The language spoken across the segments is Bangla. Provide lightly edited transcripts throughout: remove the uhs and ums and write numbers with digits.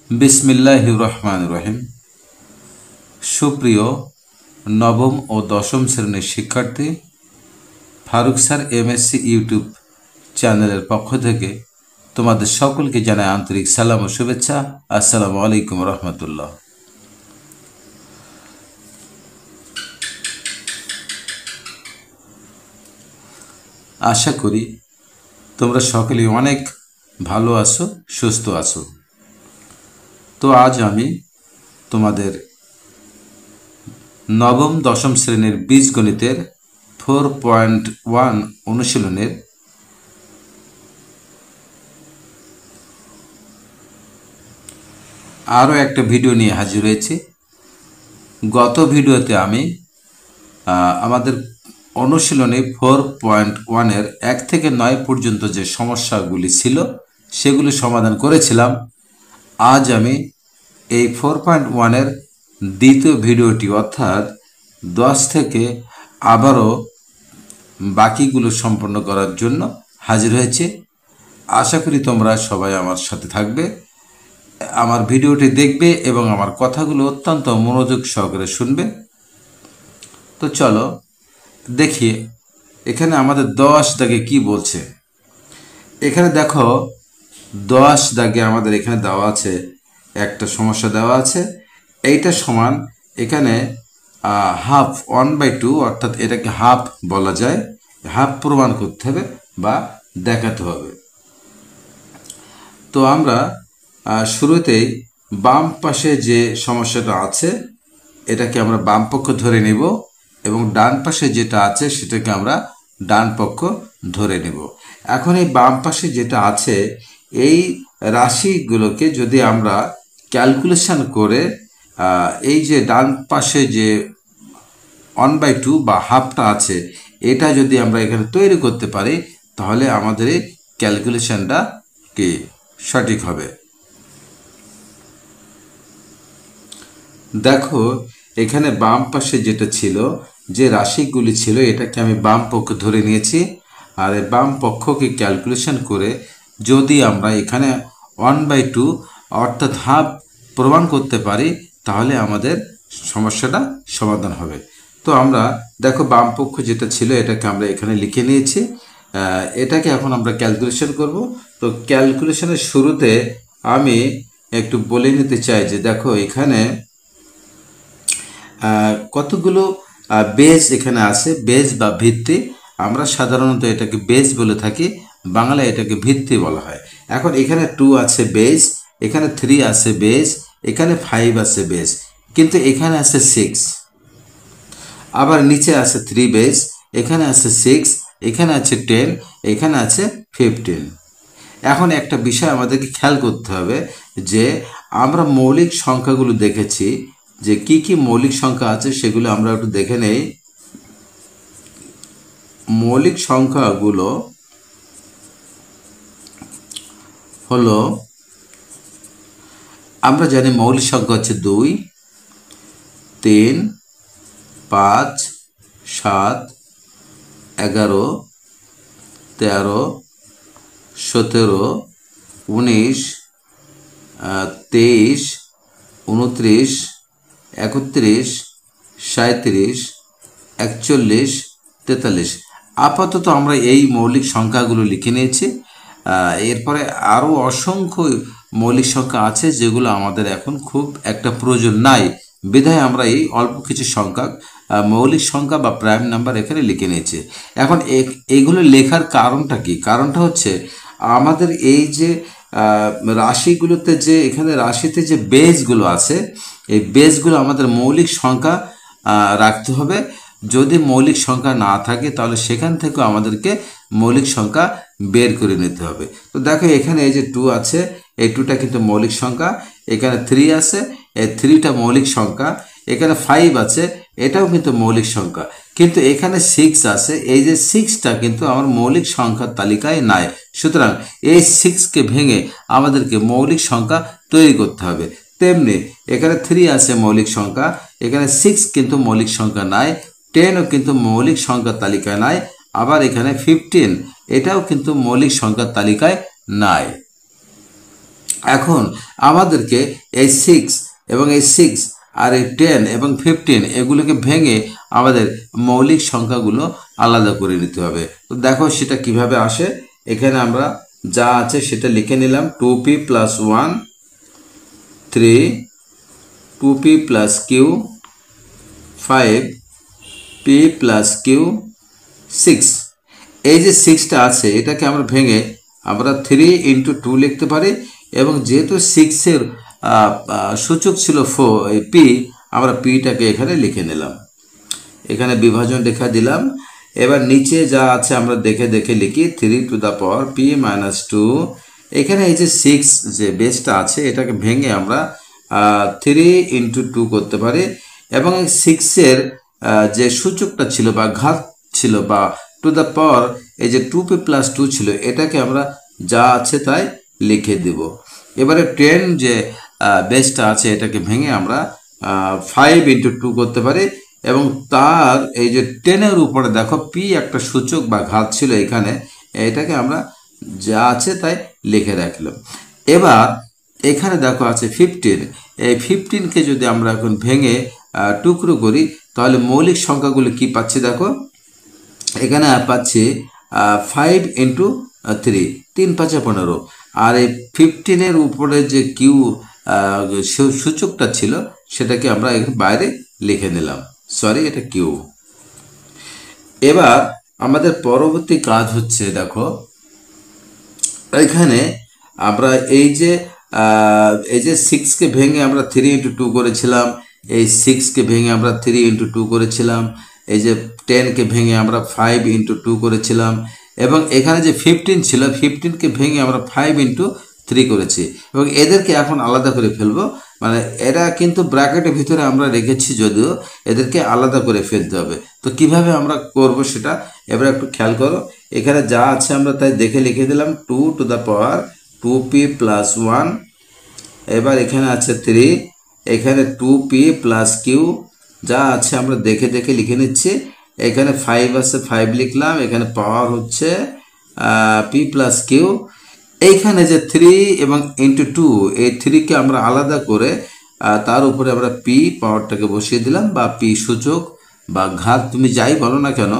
বিসমিল্লাহির রহমানির রহিম। সুপ্রিয় নবম ও দশম শ্রেণীর শিক্ষার্থী, ফারুক স্যার এমএসসি ইউটিউব চ্যানেলের পক্ষ থেকে তোমাদের সকলকে জানাই আন্তরিক সালাম ও শুভেচ্ছা। আসসালামু আলাইকুম রহমতুল্লাহ। আশা করি তোমরা সকলেই অনেক ভালো আছো, সুস্থ আছো। তো আজ আমি তোমাদের নবম দশম শ্রেণীর বীজগণিতের 4.1 অনুশীলনের আরও একটা ভিডিও নিয়ে হাজির হয়েছি। গত ভিডিওতে আমি আমাদের অনুশীলনে 4.1-এর 1 থেকে 9 পর্যন্ত যে সমস্যাগুলি ছিল সেগুলি সমাধান করেছিলাম। আজ আমি এই 4.1-এর দ্বিতীয় ভিডিওটি অর্থাৎ 10 থেকে আবারও বাকিগুলো সম্পন্ন করার জন্য হাজির হয়েছে। আশা করি তোমরা সবাই আমার সাথে থাকবে, আমার ভিডিওটি দেখবে এবং আমার কথাগুলো অত্যন্ত মনোযোগ সহকারে শুনবে। তো চলো দেখি এখানে আমাদের 10 দাগে কি বলছে। এখানে দেখো 10 দাগে আমাদের এখানে দেওয়া আছে, একটা সমস্যা দেওয়া আছে। এইটা সমান এখানে হাফ 1/2, অর্থাৎ এটাকে হাফ বলা যায়। হাফ প্রমাণ করতে হবে বা দেখাতে হবে। তো আমরা শুরুতেই বাম পাশে যে সমস্যাটা আছে এটাকে আমরা বাম পক্ষ ধরে নিব এবং ডান পাশে যেটা আছে সেটাকে আমরা ডান পক্ষ ধরে নেব। এখন এই বাম পাশে যেটা আছে এই রাশিগুলোকে যদি আমরা ক্যালকুলেশন করে এই যে ডান পাশে যে 1/2 বা হাফটা আছে এটা যদি আমরা এখানে তৈরি করতে পারি তাহলে আমাদের এই ক্যালকুলেশনটা কি সঠিক হবে। দেখো এখানে বাম পাশে যেটা ছিল, যে রাশিগুলি ছিল, এটাকে আমি বাম পক্ষ ধরে নিয়েছি। আর এই বাম পক্ষকে ক্যালকুলেশন করে যদি আমরা এখানে 1/2 অর্থাৎ হাফ প্রমাণ করতে পারি তাহলে আমাদের সমস্যাটা সমাধান হবে। তো আমরা দেখো বাম পক্ষ যেটা ছিল এটাকে আমরা এখানে লিখে নিয়েছি। এটাকে এখন আমরা ক্যালকুলেশন করব। তো ক্যালকুলেশনের শুরুতে আমি একটু বলে নিতে চাই যে দেখো এখানে কতগুলো বেজ এখানে আছে। বেজ বা ভিত্তি, আমরা সাধারণত এটাকে বেজ বলে থাকি, বাংলায় এটাকে ভিত্তি বলা হয়। এখন এখানে 2 আছে বেজ, এখানে 3 আছে বেজ, এখানে 5 আছে বেজ, কিন্তু এখানে আছে 6। আবার নিচে আছে 3 বেজ, এখানে আছে 6, এখানে আছে 10, এখানে আছে 15। এখন একটা বিষয় আমাদেরকে খেয়াল করতে হবে যে আমরা মৌলিক সংখ্যাগুলো দেখেছি, যে কি কি মৌলিক সংখ্যা আছে সেগুলো আমরা একটু দেখে নেই। মৌলিক সংখ্যাগুলো হলো, আমরা জানি মৌলিক সংখ্যা হচ্ছে 2, 3, 5, 7, 11, 13, 17, 19, 23, 29, 31, 37, 41, 43। আপাতত আমরা এই মৌলিক সংখ্যাগুলো লিখে নিয়েছি। এরপরে আরও অসংখ্য মৌলিক সংখ্যা আছে যেগুলো আমাদের এখন খুব একটা প্রয়োজন নাই, বিধায় আমরা এই অল্প কিছু সংখ্যা মৌলিক সংখ্যা বা প্রাইম নাম্বার এখানে লিখে নিয়েছি। এখন এইগুলো লেখার কারণটা কি? কারণটা হচ্ছে আমাদের এই যে রাশিগুলোতে যে এখানে রাশিতে যে বেজগুলো আছে এই বেজগুলো আমাদের মৌলিক সংখ্যা রাখতে হবে। যদি মৌলিক সংখ্যা না থাকে তাহলে সেখান থেকেও আমাদেরকে মৌলিক সংখ্যা বের করে নিতে হবে। তো দেখো এখানে এই যে 2 আছে, এই 2টা কিন্তু মৌলিক সংখ্যা। এখানে 3 আছে, এই 3টা মৌলিক সংখ্যা। এখানে 5 আছে, এটাও কিন্তু মৌলিক সংখ্যা। কিন্তু এখানে 6 আছে, এই যে 6টা কিন্তু আমার মৌলিক সংখ্যার তালিকায় নাই। সুতরাং এই 6কে ভেঙে আমাদেরকে মৌলিক সংখ্যা তৈরি করতে হবে। তেমনি এখানে 3 আছে মৌলিক সংখ্যা, এখানে 6 কিন্তু মৌলিক সংখ্যা নাই, 10ও কিন্তু মৌলিক সংখ্যার তালিকায় নাই। আবার এখানে 15 এটাও কিন্তু মৌলিক সংখ্যার তালিকায় নাই। এখন আমাদেরকে এই 6 এবং এই 6 আর এই 10 এবং 15 এগুলোকে ভেঙে আমাদের মৌলিক সংখ্যাগুলো আলাদা করে নিতে হবে। তো দেখো সেটা কিভাবে আসে। এখানে আমরা যা আছে সেটা লিখে নিলাম। 2p + 1 3, 2p + q 5, p + q 6। এই যে 6টা আছে এটাকে আমরা ভেঙে আমরা 3 × 2 লিখতে পারি, এবং যেহেতু 6-এর সূচক ছিল p, আমরা pটাকে এখানে লিখে নিলাম। এখানে বিভাজন রেখা দিলাম। এবার নিচে যা আছে আমরা দেখে দেখে লিখি। 3 টু দ্য পাওয়ার p - 2। এখানে এই যে 6 যে বেসটা আছে এটাকে ভেঙে আমরা 3 × 2 করতে পারি, এবং এই 6-এর যে সূচকটা ছিল বা ঘাত ছিল বা টু দ্য পাওয়ার এই যে 2p + 2 ছিল এটাকে আমরা যা আছে তাই লিখে দেব। এবারে 10 যে বেসটা আছে এটাকে ভেঙে আমরা 5 × 2 করতে পারি, এবং তার এই যে 10-এর উপরে দেখো p একটা সূচক বা ঘাত ছিল এখানে, এটাকে আমরা যা আছে তাই লিখে রাখলাম। এবার এখানে দেখো আছে 15। এই 15কে যদি আমরা এখন ভেঙে টুকরো করি তাহলে মৌলিক সংখ্যাগুলো কি পাচ্ছি দেখো। এখানে পাচ্ছি 5 × 3, 3 × 5 = 15। আর এই 15-এর উপরে যে কিউ সূচকটা ছিল সেটাকে আমরা এখানে বাইরে লিখে নিলাম। সরি, এটা কিউ। এবার আমাদের পরবর্তী কাজ হচ্ছে দেখো, এখানে আমরা এই যে 6কে ভেঙে আমরা 3 × 2 করেছিলাম, এই 6কে ভেঙে আমরা 3 × 2 করেছিলাম, এই যে 10কে ভেঙে আমরা 5 × 2 করেছিলাম, এবং এখানে যে 15 ছিল 15কে ভেঙে আমরা 5 × 3 করেছি, এবং এদেরকে এখন আলাদা করে ফেলবো। মানে এরা কিন্তু ব্র্যাকেটের ভিতরে আমরা রেখেছি, যদিও এদেরকে আলাদা করে ফেলতে হবে। তো কিভাবে আমরা করব সেটা এবার একটু খেয়াল করো। এখানে যা আছে আমরা তাই দেখে লিখে দিলাম। 2 টু দ্য পাওয়ার 2p + 1। এবার এখানে আছে 3, এখানে 2p + q যা আছে আমরা দেখে দেখে লিখে নিচ্ছি। এখানে 5 আছে, 5 লিখলাম। এখানে পাওয়ার হচ্ছে p + q। এইখানে যে 3 এবং × 2, এই 3কে আমরা আলাদা করে তার উপরে আমরা p পাওয়ারটাকে বসিয়ে দিলাম, বা p সূচক বা ঘাত তুমি যাই বলো না কেন,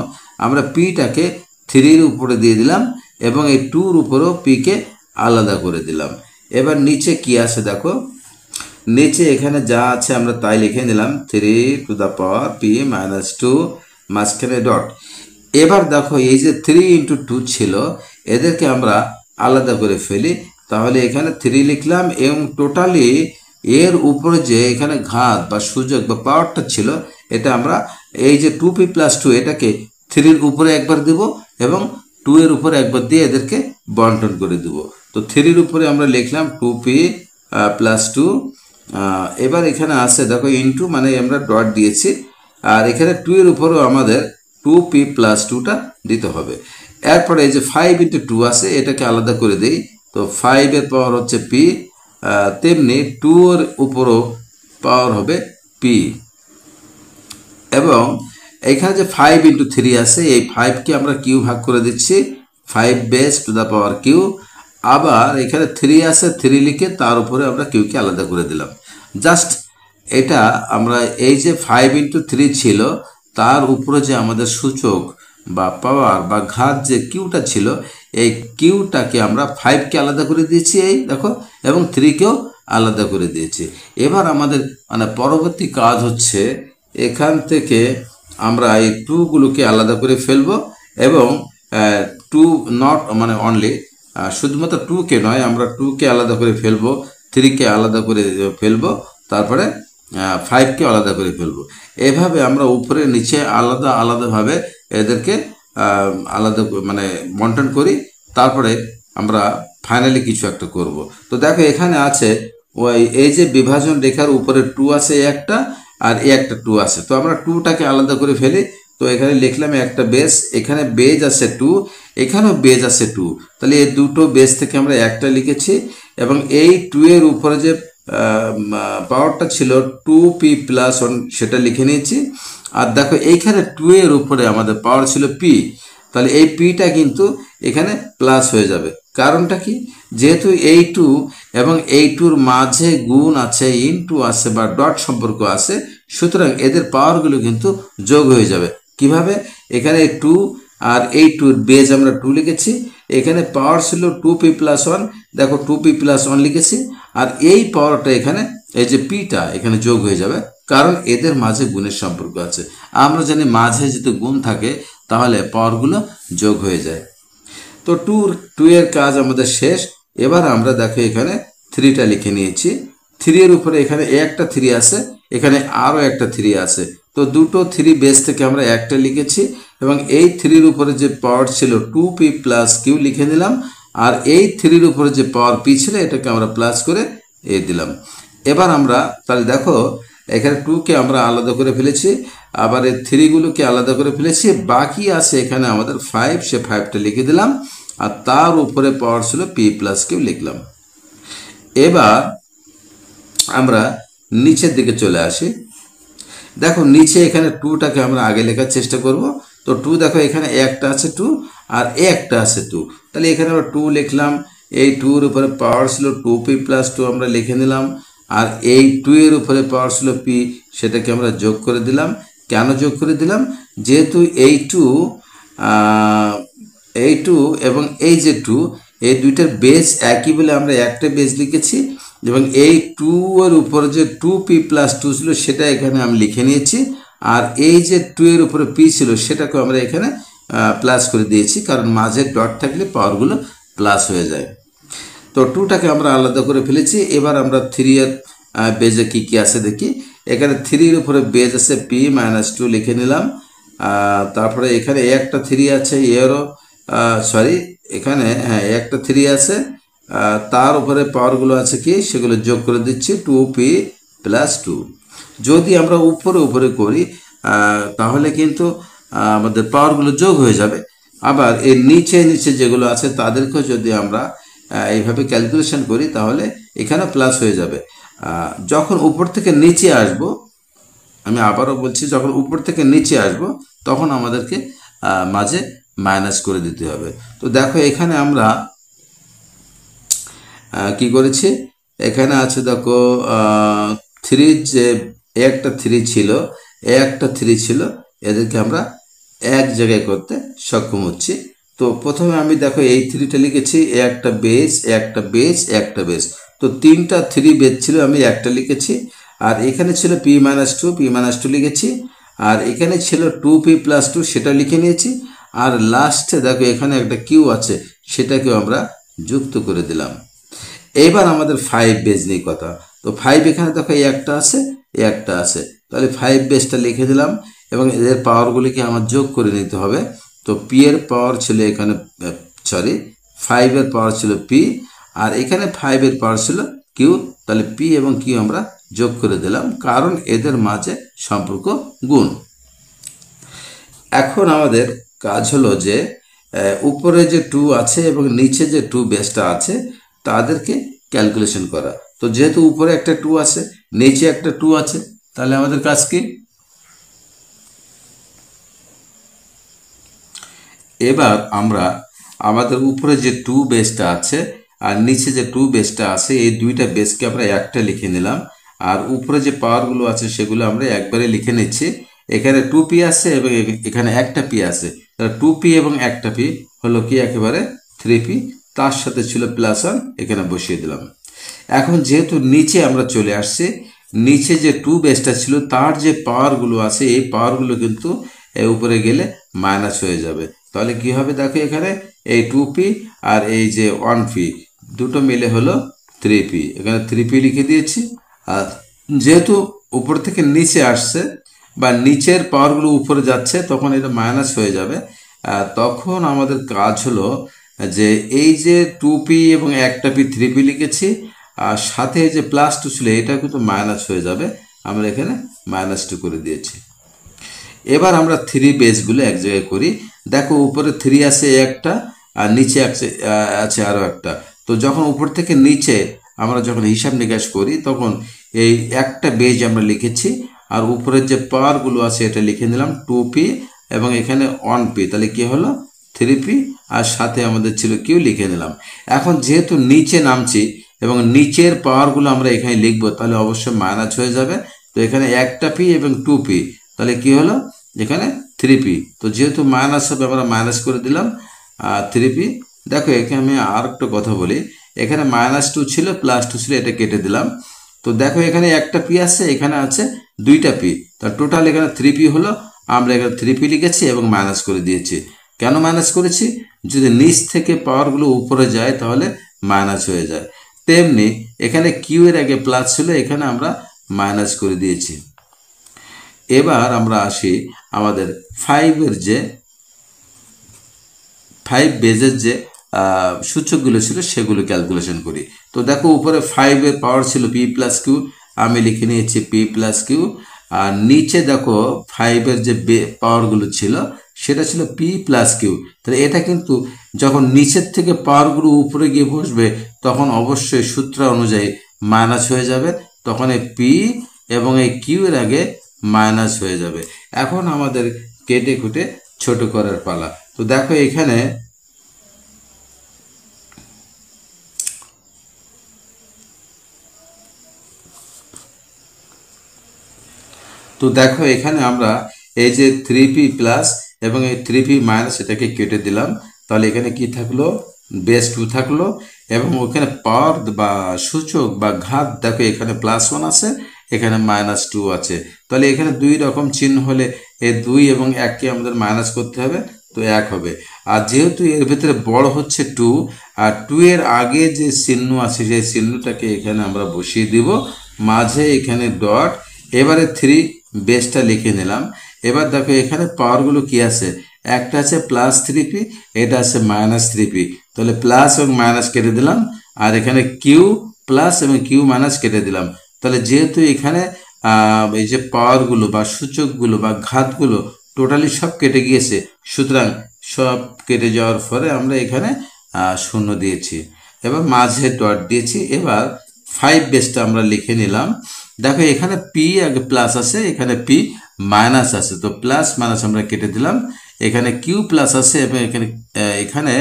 আমরা pটাকে 3-এর উপরে দিয়ে দিলাম, এবং এই 2-র উপরেও pকে আলাদা করে দিলাম। এবার নিচে কি আছে দেখো। নিচে এখানে যা আছে আমরা তাই লিখে নিলাম। 3 টু দ্য পাওয়ার p - 2, মাঝখানে ডট। এবার দেখো এই যে 3 × 2 ছিল এদেরকে আমরা আলাদা করে ফেলি। তাহলে এখানে 3 লিখলাম, এবং টোটালি এর উপরে যে এখানে ঘাত বা সূচক বা পাওয়ারটা ছিল এটা আমরা এই যে 2p + 2 এটাকে 3-এর উপরে একবার দেব, এবং 2-এর উপরে একবার দিয়ে এদেরকে বন্টন করে দেব। তো 3-এর উপরে আমরা লিখলাম 2p + 2। এবার এখানে আছে দেখো ইন্টু, মানে আমরা ডট দিয়েছি, আর এখানে 2-এর উপরেও আমাদের 2p + 2টা দিতে হবে। এরপরে এই যে 5 × 2 আছে এটাকে আলাদা করে দেই। তো 5-এর পাওয়ার হচ্ছে p, তেমনি 2-এর উপরও পাওয়ার হবে p, এবং এখানে যে 5 × 3 আছে এই 5কে আমরা q ভাগ করে দিচ্ছি, 5 base two the power q। আবার এখানে 3 আছে, 3 লিখে তার উপরে আমরা কিউকে আলাদা করে দিলাম। জাস্ট এটা আমরা এই যে 5 × 3 ছিল তার উপরে যে আমাদের সূচক বা পাওয়ার বা ঘাত যে কিউটা ছিল, এই কিউটাকে আমরা 5কে আলাদা করে দিয়েছি এই দেখো, এবং 3কেও আলাদা করে দিয়েছি। এবার আমাদের মানে পরবর্তী কাজ হচ্ছে এখান থেকে আমরা এই 2গুলোকে আলাদা করে ফেলবো, এবং 2 নট মানে অনলি শুধুমাত্র 2কে নয়, আমরা 2কে আলাদা করে ফেলবো, 3কে আলাদা করে ফেলবো, তারপরে 5কে আলাদা করে ফেলবো। এভাবে আমরা উপরে নিচে আলাদা আলাদাভাবে এদেরকে আলাদা মানে বন্টন করি, তারপরে আমরা ফাইনালি কিছু একটা করব। তো দেখো এখানে আছে ওই এই যে বিভাজন রেখার উপরে 2 আছে একটা, আর একটা 2 আছে। তো আমরা 2টাকে আলাদা করে ফেলি। তো এখানে লিখলাম একটা বেস, এখানে বেজ আছে 2, এখানেও বেজ আছে 2। তাহলে এই দুটো বেস থেকে আমরা একটা লিখেছি, এবং এই 2-এর উপরে যে পাওয়ারটা ছিল 2p + 1 সেটা লিখে নিয়েছি। আর দেখো এইখানে 2-এর উপরে আমাদের পাওয়ার ছিল p, তাহলে এই pটা কিন্তু এখানে প্লাস হয়ে যাবে। কারণটা কি, যেহেতু এই টু এবং এই টুর মাঝে গুণ আছে, ইনটু আছে বা ডট সম্পর্ক আছে, সুতরাং এদের পাওয়ারগুলো কিন্তু যোগ হয়ে যাবে। কিভাবে, এখানে টু আর এই টুর বেজ আমরা টু লিখেছি, এখানে পাওয়ার ছিল টু পি প্লাস ওয়ান, দেখো টু পি প্লাস ওয়ান লিখেছি, আর এই পাওয়ারটা এখানে এই যে পিটা এখানে যোগ হয়ে যাবে, কারণ এদের মাঝে গুণের সম্পর্ক আছে। আমরা জানি মাঝে যদি গুণ থাকে তাহলে পাওয়ারগুলো যোগ হয়ে যায়। তো টু এর কাজ আমাদের শেষ। এবার আমরা দেখো এখানে থ্রিটা লিখে নিয়েছি, থ্রি এর উপরে এখানে একটা থ্রি আছে, এখানে আরও একটা থ্রি আছে, তো দুটো থ্রি বেস থেকে আমরা একটা লিখেছি এবং এই থ্রির উপরে যে পাওয়ার ছিল টু পি প্লাস কিউ লিখে নিলাম, আর এই থ্রির উপরে যে পাওয়ার পি ছিল এটাকে আমরা প্লাস করে দিলাম। এবার আমরা তাহলে দেখো এখানে টুকে আমরা আলাদা করে ফেলেছি, আবার এই থ্রিগুলোকে আলাদা করে ফেলেছি, বাকি আছে এখানে আমাদের ফাইভ, সে ফাইভটা লিখে দিলাম, আর তার উপরে পাওয়ার ছিল পি প্লাস কিউ লিখলাম। এবার আমরা নিচের দিকে চলে আসি, দেখো নিচে এখানে টুটাকে আমরা আগে লেখার চেষ্টা করব। তো টু দেখো এখানে একটা আছে টু আর একটা আছে টু, তাহলে এখানে আমরা টু লিখলাম, এই টুর উপরে পাওয়ার ছিল টু পি প্লাস টু আমরা লিখে নিলাম, আর এই টু এর উপরে পাওয়ার ছিল পি, সেটাকে আমরা যোগ করে দিলাম। কেন যোগ করে দিলাম, যেহেতু এই টু এবং এই যে টু, এই দুইটার বেস একই বলে আমরা একটা বেস লিখেছি, এবং এই টু এর উপরে যে টু পি প্লাস টু ছিল সেটা এখানে আমি লিখে নিয়েছি, আর এই যে টু এর উপরে পি ছিল সেটাকে আমরা এখানে প্লাস করে দিয়েছি, কারণ মাঝে ডট থাকলে পাওয়ারগুলো প্লাস হয়ে যায়। তো টুটাকে আমরা আলাদা করে ফেলেছি। এবার আমরা থ্রি এর বেজে কী কী আছে দেখি। এখানে থ্রির উপরে বেজ আছে পি মাইনাস টু লিখে নিলাম, তারপরে এখানে একটা থ্রি আছে, এরও সরি এখানে হ্যাঁ একটা থ্রি আছে, তার উপরে পাওয়ারগুলো আছে কি সেগুলো যোগ করে দিচ্ছি, টু পি প্লাস টু। যদি আমরা উপরে উপরে করি তাহলে কিন্তু আমাদের পাওয়ারগুলো যোগ হয়ে যাবে। আবার এর নিচে নিচে যেগুলো আছে তাদেরকেও যদি আমরা এইভাবে ক্যালকুলেশন করি তাহলে এখানে প্লাস হয়ে যাবে। যখন উপর থেকে নিচে আসব, আমি আবারও বলছি, যখন উপর থেকে নিচে আসব তখন আমাদেরকে মাঝে মাইনাস করে দিতে হবে। তো দেখো এখানে আমরা কি করেছি, এখানে আছে দেখো থ্রি, যে একটা থ্রি ছিল এদেরকে আমরা এক জায়গায় করতে সক্ষম হচ্ছি। তো প্রথমে আমি দেখো এই থ্রিটা লিখেছি, একটা বেস একটা বেস একটা বেস, তো তিনটা থ্রি বেস ছিল, আমি একটা লিখেছি, আর এখানে ছিল পি মাইনাস টু লিখেছি, আর এখানে ছিল টু পি প্লাস টু সেটা লিখে নিয়েছি, আর লাস্টে দেখো এখানে একটা কিউ আছে সেটাকেও আমরা যুক্ত করে দিলাম। এবার আমাদের ফাইভ বেজ নিয়ে কথা। তো ফাইভ এখানে দেখো একটা আছে, তাহলে ফাইভ বেজটা লিখে দিলাম এবং এদের পাওয়ারগুলিকে আমার যোগ করে নিতে হবে। তো পি এর পাওয়ার ছিল এখানে ফাইভের পাওয়ার ছিল পি, আর এখানে ফাইভের পাওয়ার ছিল কিউ, তাহলে পি এবং কিউ আমরা যোগ করে দিলাম, কারণ এদের মাঝে সম্পর্ক গুণ। এখন আমাদের কাজ হলো যে উপরে যে টু আছে এবং নিচে যে টু বেসটা আছে তাদেরকে ক্যালকুলেশন করা। তো যেহেতু উপরে একটা টু আছে নিচে একটা টু আছে, তাহলে আমাদের কাজ কি, এবার আমরা আমাদের উপরে যে টু বেসটা আছে আর নিচে যে টু বেসটা আছে এই দুইটা বেসকে আমরা একটা লিখে নিলাম, আর উপরে যে পাওয়ারগুলো আছে সেগুলো আমরা একবারে লিখে নিচ্ছি। এখানে টু পি আছে এবং এখানে একটা পি আছে, তাহলে টু পি এবং একটা পি হলো কি একেবারে থ্রি পি, তার সাথে ছিল প্লাস ওয়ান, এখানে বসিয়ে দিলাম। এখন যেহেতু নিচে আমরা চলে আসছি, নিচে যে টু বেসটা ছিল তার যে পাওয়ারগুলো আছে এই পাওয়ারগুলো কিন্তু উপরে গেলে মাইনাস হয়ে যাবে, তাহলে কি হবে দেখো এখানে এই টু পি আর এই যে ওয়ান পি দুটো মিলে হলো থ্রি পি, এখানে থ্রি পি লিখে দিয়েছি। আর যেহেতু উপর থেকে নিচে আসছে বা নিচের পাওয়ারগুলো উপরে যাচ্ছে তখন এটা মাইনাস হয়ে যাবে, তখন আমাদের কাজ হলো যে এই যে টু পি এবং একটা পি থ্রি পি লিখেছি, আর সাথে যে প্লাস টু ছিল এটা কিন্তু মাইনাস হয়ে যাবে, আমরা এখানে মাইনাস টু করে দিয়েছি। এবার আমরা থ্রি বেসগুলো এক জায়গায় করি। দেখো উপরে থ্রি আছে একটা আর নিচে আছে আরও একটা, তো যখন উপর থেকে নিচে আমরা যখন হিসাব নিকাশ করি তখন এই একটা বেজ আমরা লিখেছি, আর উপরের যে পাওয়ারগুলো আছে এটা লিখে নিলাম টু পি এবং এখানে ওয়ান পি, তাহলে কি হলো 3p আর সাথে আমাদের ছিল কিউ লিখে নিলাম। এখন যেহেতু নিচে নামছি এবং নিচের পাওয়ারগুলো আমরা এখানে লিখবো, তাহলে অবশ্যই মাইনাস হয়ে যাবে। তো এখানে একটা পি এবং 2p, তাহলে কি হলো এখানে 3p। তো যেহেতু মাইনাস হবে আমরা মাইনাস করে দিলাম 3p। দেখো এখানে আমি আর একটা কথা বলি, এখানে -2 ছিল +2 ছিল, এটা কেটে দিলাম। তো দেখো এখানে একটা পি আছে, এখানে আছে দুইটা পি, তো টোটাল এখানে 3p হলো। আমরা এখানে 3p লিখেছি এবং মাইনাস করে দিয়েছি। কেন মাইনাস করেছি? যদি নিচ থেকে পাওয়ারগুলো উপরে যায় তাহলে মাইনাস হয়ে যায়। তেমনি এখানে কিউ এর আগে প্লাস ছিল, এখানে আমরা মাইনাস করে দিয়েছি। এবার আমরা আসি আমাদের 5 বেজের যে সূচকগুলো ছিল সেগুলো ক্যালকুলেশন করি। তো দেখো উপরে 5 এর পাওয়ার ছিল p প্লাস কিউ, আমি লিখে নিয়েছি p প্লাস কিউ। আর নিচে দেখো 5 এর যে পাওয়ারগুলো ছিল সেটা ছিল p প্লাস কিউ। তাহলে এটা কিন্তু যখন নিচের থেকে পাওয়ারগুলো উপরে গিয়ে বসবে তখন অবশ্যই সূত্র অনুযায়ী মাইনাস হয়ে যাবে, তখন এই p এবং এই কিউ এর আগে মাইনাস হয়ে যাবে। এখন আমাদের কেটে কুটে ছোট করার পালা। তো দেখো এখানে আমরা এই যে 3p প্লাস এবং এই 3p মাইনাস এটাকে কেটে দিলাম। তাহলে এখানে কি থাকলো? বেস 2 থাকলো এবং ওখানে পাওয়ার বা সূচক বা ঘাত দেখো এখানে +1 আছে, এখানে -2 আছে। তাহলে এখানে দুই রকম চিহ্ন হলে এই 2 এবং 1কে আমাদের মাইনাস করতে হবে, তো 1 হবে। আর যেহেতু এর ভিতরে বড় হচ্ছে 2 আর 2 এর আগে যে চিহ্ন আছে সেই চিহ্নটাকে এখানে আমরা বসিয়ে দিব, মাঝে এখানে ডট। এবারে 3 বেসটা লিখে নিলাম। এবার দেখো এখানে পাওয়ারগুলো কি আছে, একটা আছে +3p, এটা আছে -3p। তাহলে প্লাস এবং মাইনাস কেটে দিলাম, আর এখানে কিউ প্লাস এবং কিউ মাইনাস কেটে দিলাম। তাহলে যেহেতু এখানে এই যে পাওয়ারগুলো বা সূচকগুলো বা ঘাতগুলো টোটালি সব কেটে গিয়েছে, সুতরাং সব কেটে যাওয়ার পরে আমরা এখানে 0 দিয়েছি, এবার মাঝে ডট দিয়েছি। এবার 5 বেসটা আমরা লিখে নিলাম। দেখো এখানে পি আগে প্লাস আছে, এখানে পি মাইনাস আছে, তো প্লাস মাইনাস আমরা কেটে দিলাম। এখানে কিউ প্লাস আছে এবং এখানে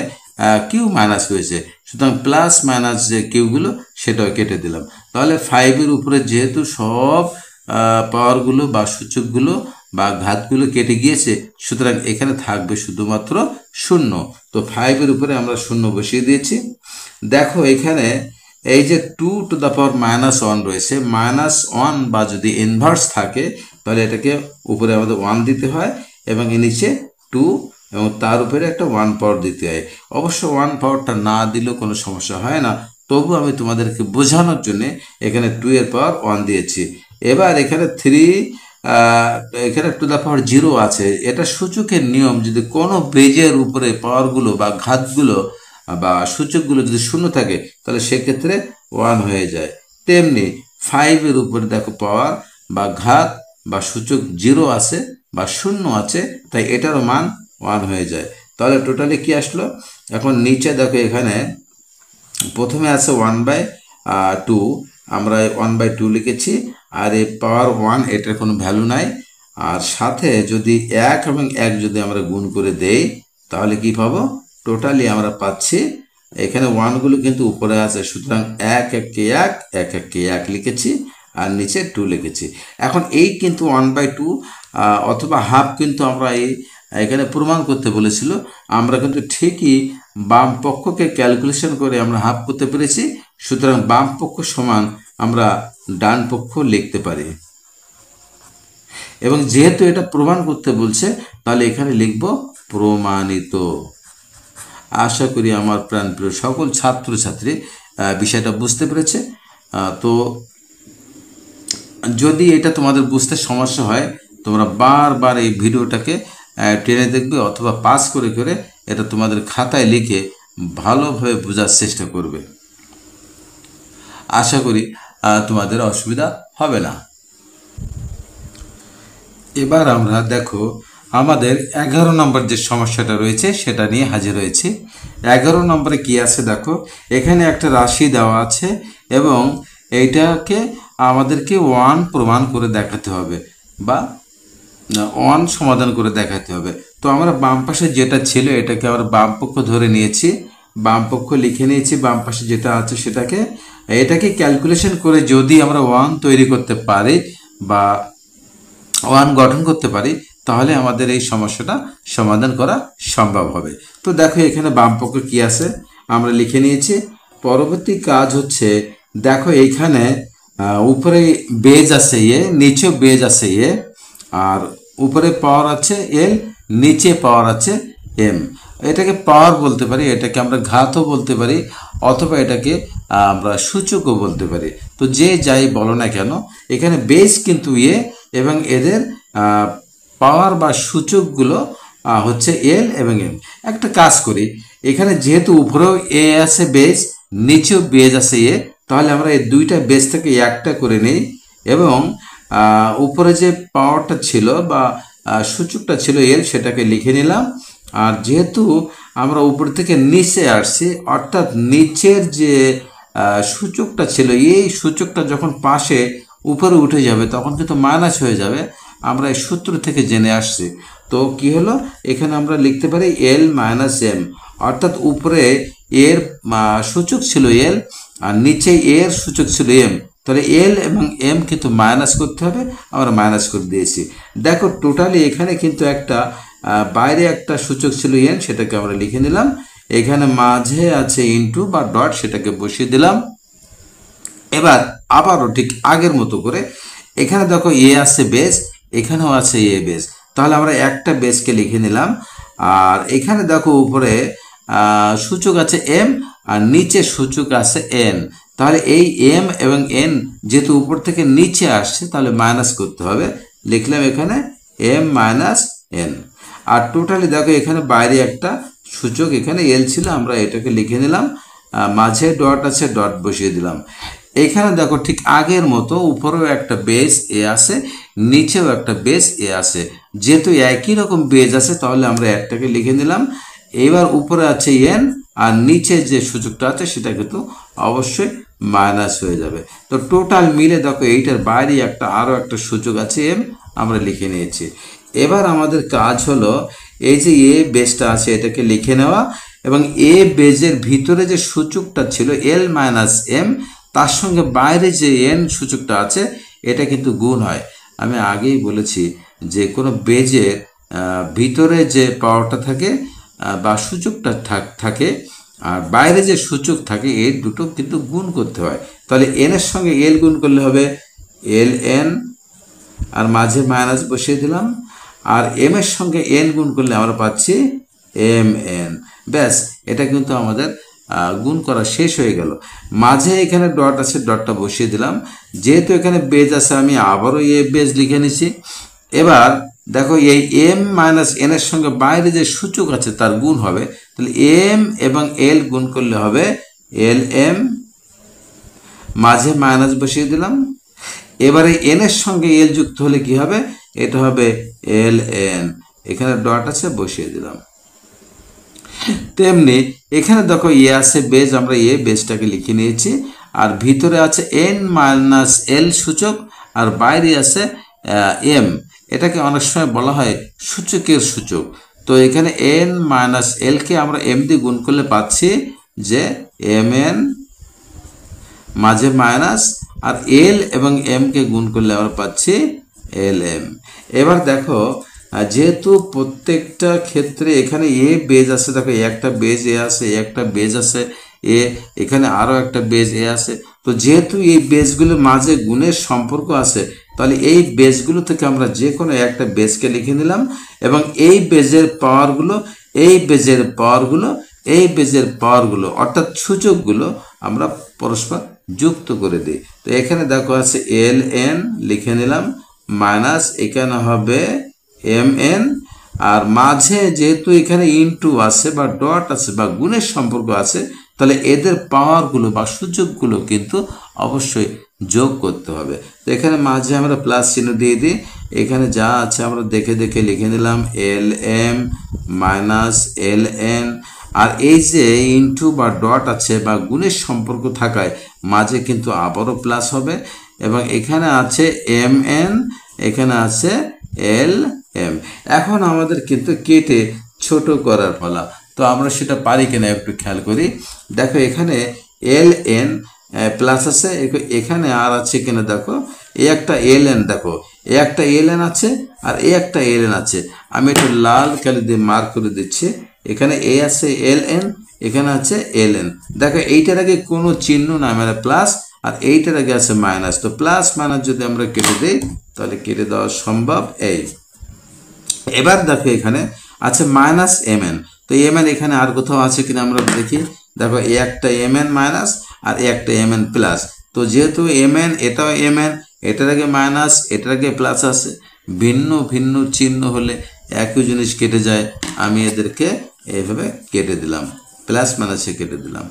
কিউ মাইনাস হয়েছে, সুতরাং প্লাস মাইনাস যে কিউগুলো সেটাও কেটে দিলাম। তাহলে 5 এর উপরে যেহেতু সব পাওয়ারগুলো বা সূচকগুলো বা ঘাতগুলো কেটে গিয়েছে, সুতরাং এখানে থাকবে শুধুমাত্র 0। তো 5 এর উপরে আমরা 0 বসিয়ে দিয়েছি। দেখো এখানে এই যে 2 টু দ্য পাওয়ার -1 রয়েছে, -1 বা যদি ইনভার্স থাকে তাহলে এটাকে উপরে আমাদের 1 দিতে হয় এবং এর নিচে 2 এবং তার উপরে একটা 1 পাওয়ার দিতে হয়। অবশ্য 1 পাওয়ারটা না দিলেও কোনো সমস্যা হয় না, তবু আমি তোমাদেরকে বোঝানোর জন্য এখানে 2 এর পাওয়ার 1 দিয়েছি। এবার এখানে 3 এখানে টু দ্য পাওয়ার 0 আছে। এটা সূচকের নিয়ম, যদি কোনো বেজের উপরে পাওয়ারগুলো বা ঘাতগুলো বা সূচকগুলো যদি 0 থাকে তাহলে সেক্ষেত্রে 1 হয়ে যায়। তেমনি 5 এর উপরে দেখো পাওয়ার বা ঘাত বা সূচক 0 আছে বা 0 আছে, তাই এটারও মান 1 হয়ে যায়। তাহলে টোটালি কি আসলো? এখন নিচে দেখো এখানে প্রথমে আছে 1/2, আমরা 1/2 লিখেছি, আর এই পাওয়ার 1 এটার কোনো ভ্যালু নাই। আর সাথে যদি 1 এবং 1 যদি আমরা গুণ করে দেই তাহলে কি পাবো? টোটালি আমরা পাচ্ছি, এখানে 1 গুলো কিন্তু উপরে আছে, সুতরাং 1 1 1 1 1 1 লিখেছি আর নিচে 2 লিখেছি। এখন এই কিন্তু 1/2 অথবা হাফ কিন্তু আমরা এখানে প্রমাণ করতে বলেছিল, আমরা কিন্তু ঠিকই বাম পক্ষকে ক্যালকুলেশন করে আমরা হাফ করতে পেরেছি, সুতরাং বাম পক্ষ সমান আমরা ডান পক্ষ লিখতে পারি। এবং যেহেতু এটা প্রমাণ করতে বলছে তাহলে এখানে লিখব প্রমাণিত। আশা করি আমার প্রাণপ্রিয় সকল ছাত্রছাত্রী বিষয়টা বুঝতে পেরেছে। তো যদি এটা তোমাদের বুঝতে সমস্যা হয় তোমরা বারবার এই ভিডিওটাকে টেনে দেখবে অথবা পাস করে করে এটা তোমাদের খাতায় লিখে ভালোভাবে বোঝার চেষ্টা করবে। আশা করি তোমাদের অসুবিধা হবে না। এবার আমরা দেখো আমাদের 11 নম্বর যে সমস্যাটা রয়েছে সেটা নিয়ে হাজির হয়েছি। 11 নম্বরে কি আছে দেখো, এখানে একটা রাশি দেওয়া আছে এবং এইটাকে আমাদেরকে 1 প্রমাণ করে দেখাতে হবে বা 1 সমাধান করে দেখাতে হবে। তো আমরা বাম পাশে যেটা ছিল এটাকে আমরা বাম পক্ষ ধরে নিয়েছি, বাম পক্ষ লিখে নিয়েছি, বাম পাশে যেটা আছে এটাকে ক্যালকুলেশন করে যদি আমরা 1 তৈরি করতে পারি বা 1 গঠন করতে পারি তাহলে আমাদের এই সমস্যাটা সমাধান করা সম্ভব হবে। তো দেখো এখানে বাম পক্ষ কি আছে আমরা লিখে নিয়েছি। পরবর্তী কাজ হচ্ছে দেখো এইখানে উপরে বেজ আছে এ, নিচেও বেজ আছে এ, আর উপরে পাওয়ার আছে এল, নিচে পাওয়ার আছে এম। এটাকে পাওয়ার বলতে পারি, এটাকে আমরা ঘাতও বলতে পারি, অথবা এটাকে আমরা সূচকও বলতে পারি। তো যে যাই বলো না কেন এখানে বেস কিন্তু এ এবং এদের পাওয়ার বা সূচকগুলো হচ্ছে এল এবং এম। একটা কাজ করি, এখানে যেহেতু উপরেও এ আছে বেস, নিচেও বেজ আছে এ, তাহলে আমরা এই দুইটা বেস থেকে একটা করে নিই এবং উপরে যে পাওয়ারটা ছিল বা সূচকটা ছিল এল সেটাকে লিখে নিলাম। আর যেহেতু আমরা উপর থেকে নিচে আসছি, অর্থাৎ নিচের যে সূচকটা ছিল এই সূচকটা যখন পাশে উপরে উঠে যাবে তখন কিন্তু মাইনাস হয়ে যাবে, আমরা এই সূত্র থেকে জেনে আসছি। তো কি হলো, এখানে আমরা লিখতে পারি এল মাইনাস এম, অর্থাৎ উপরে এর সূচক ছিল এল আর নিচে এর সূচক ছিল এম, তাহলে এল এবং এম কিন্তু মাইনাস করতে হবে, আমরা মাইনাস করে দিয়েছি। দেখো টোটালি এখানে কিন্তু একটা বাইরে একটা সূচক ছিল এন, সেটাকে আমরা লিখে নিলাম। এখানে মাঝে আছে ইনটু বা ডট, সেটাকে বসিয়ে দিলাম। এবার আবারও ঠিক আগের মতো করে এখানে দেখো এ আছে বেস, এখানেও আছে এ বেস, তাহলে আমরা একটা বেসকে লিখে নিলাম। আর এখানে দেখো উপরে সূচক আছে এম আর নিচে সূচক আছে এন, তাহলে এই এম এবং এন যেহেতু উপর থেকে নিচে আসছে তাহলে মাইনাস করতে হবে, লিখলাম এখানে এম মাইনাস এন। আর টোটালি দেখো এখানে বাইরে একটা সূচক এখানে এল ছিল, আমরা এটাকে লিখে নিলাম, মাঝে ডট আছে ডট বসিয়ে দিলাম। এখানে দেখো ঠিক আগের মতো উপরেও একটা বেস এ আছে, নিচেও একটা বেস এ আছে, যেহেতু একই রকম বেজ আছে তাহলে আমরা একটাকে লিখে নিলাম। এবার উপরে আছে এন আর নিচে যে সূচকটা আছে সেটা কিন্তু অবশ্যই মাইনাস হয়ে যাবে। তো টোটাল মিলে দেখো এইটার বাইরে আরও একটা সূচক আছে এম, আমরা লিখে নিয়েছি। এবার আমাদের কাজ হলো এই যে এ বেসটা আছে এটাকে লিখে নেওয়া এবং এ বেজের ভিতরে যে সূচকটা ছিল এল মাইনাস এম তার সঙ্গে বাইরে যে এন সূচকটা আছে এটা কিন্তু গুণ হয়। আমি আগেই বলেছি যে কোনো বেজের ভিতরে যে পাওয়ারটা থাকে বা সূচকটা থাকে আর বাইরে যে সূচক থাকে এই দুটো কিন্তু গুণ করতে হয়। তাহলে এন এর সঙ্গে এল গুণ করলে হবে এল এন, আর মাঝে মাইনাস বসিয়ে দিলাম, আর এম এর সঙ্গে এন গুণ করলে আমরা পাচ্ছি এম এন। ব্যাস, এটা কিন্তু আমাদের গুণ করা শেষ হয়ে গেল। মাঝে এখানে ডট আছে, ডটটা বসিয়ে দিলাম। যেহেতু এখানে বেজ আছে আমি আবারও এ বেজ লিখে নিছি। এবার দেখো এই এম মাইনাস এন এর সঙ্গে বাইরে যে সূচক আছে তার গুণ হবে, তাহলে এম এবং এল গুণ করলে হবে এল এম, মাঝে মাইনাস বসিয়ে দিলাম। এবারে এন এর সঙ্গে এল যুক্ত হলে কি হবে, এটা হবে এল এন, এখানে ডট আছে বসিয়ে দিলাম। তেমনি এখানে দেখো এ আছে বেজ, আমরা এ বেজটাকে লিখে নিয়েছি, আর ভিতরে আছে এন মাইনাস এল সূচক আর বাইরে আছে এম, এটাকে অনেক সময় বলা হয় সূচকের সূচক। তো এখানে এন মাইনাস এলকে আমরা এম দিয়ে গুণ করলে পাচ্ছি যে এম এন, মাঝে মাইনাস, আর এল এবং এম কে গুণ করলে আমরা পাচ্ছি এল এম। এবার দেখো যেহেতু প্রত্যেকটা ক্ষেত্রে এখানে এ বেজ আছে, দেখো একটা বেজ এ আছে, একটা বেজ আছে এ, এখানে আরও একটা বেজ এ আছে। তো যেহেতু এই বেজগুলোর মাঝে গুণের সম্পর্ক আছে তাহলে এই বেজগুলো থেকে আমরা যে কোনো একটা বেজকে লিখে নিলাম এবং এই বেজের পাওয়ারগুলো এই বেজের পাওয়ারগুলো এই বেজের পাওয়ারগুলো অর্থাৎ সূচকগুলো আমরা পরস্পর যুক্ত করে দিই। তো এখানে দেখো আছে এল এন লিখে নিলাম, মাইনাস এখানে হবে এম এন, আর মাঝে যেহেতু এখানে ইনটু আছে বা ডট আছে বা গুণের সম্পর্ক আছে তাহলে এদের পাওয়ারগুলো বা সূচকগুলো কিন্তু অবশ্যই যোগ করতে হবে। তো এখানে মাঝে আমরা প্লাস চিহ্ন দিয়ে দিই, এখানে যা আছে আমরা দেখে দেখে লিখে নিলাম L M minus L N, আর এই যে ইনটু বা ডট আছে বা গুণের সম্পর্ক থাকায় মাঝে কিন্তু আবারও প্লাস হবে এবং এখানে আছে এম এন, এখানে আছে এল এম। এখন আমাদের কিন্তু কেটে ছোট করার পালা। তো আমরা সেটা পারি কিনা একটু খেয়াল করি। দেখো এখানে এল এন প্লাস আছে, এখানে আর আছে কিনা দেখো, এ একটা এল এন, দেখো এ একটা এল এন আছে আর এ একটা এল এন আছে। আমি একটু লাল কালি দিয়ে মার্ক করে দিচ্ছি। এখানে এ আছে এল এন, এখানে আছে এল এন। দেখো এইটার আগে কোনো চিহ্ন না, মানে প্লাস, আর এইটার আগে আছে মাইনাস। তো প্লাস মাইনাস যদি আমরা কেটে দিই তাহলে কেটে দেওয়া সম্ভব। এই এবার দেখো এখানে আছে মাইনাস এম এন। তো এম এন এখানে আর কোথাও আছে কিনা আমরা দেখি। দেখো এ একটা এম এন মাইনাস আর এ একটা এম এন প্লাস। তো যেহেতু এম এন, এটাও এম এন, এটার আগে মাইনাস এটার আগে প্লাস আছে, ভিন্ন ভিন্ন চিহ্ন হলে একই জিনিস কেটে যায়। আমি এদেরকে এইভাবে কেটে দিলাম, প্লাস মাইনাসে কেটে দিলাম।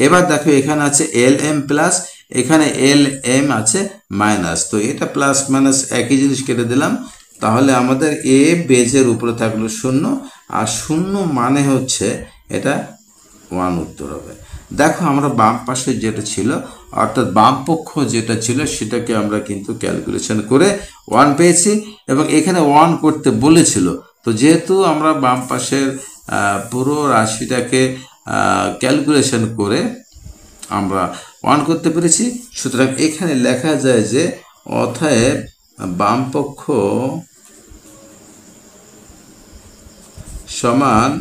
এবার দেখো এখানে আছে এল এম প্লাস, এখানে এল এম আছে মাইনাস। তো এটা প্লাস মাইনাস একই জিনিস কেটে দিলাম। তাহলে আমাদের এ বেজের উপরে থাকলো 0, আর 0 মানে হচ্ছে এটা 1 উত্তর হবে। দেখো আমরা বাম পাশে যেটা ছিল, অর্থাৎ বাম পক্ষ যেটা ছিল সেটাকে আমরা কিন্তু ক্যালকুলেশন করে 1 পেয়েছি, এবং এখানে 1 করতে বলেছিল। তো যেহেতু আমরা বাম পাশের পুরো রাশিটাকে ক্যালকুলেশন করে আমরা 1 করতে পেরেছি, সুতরাং এখানে লেখা যায় যে অতএব বাম পক্ষ সমান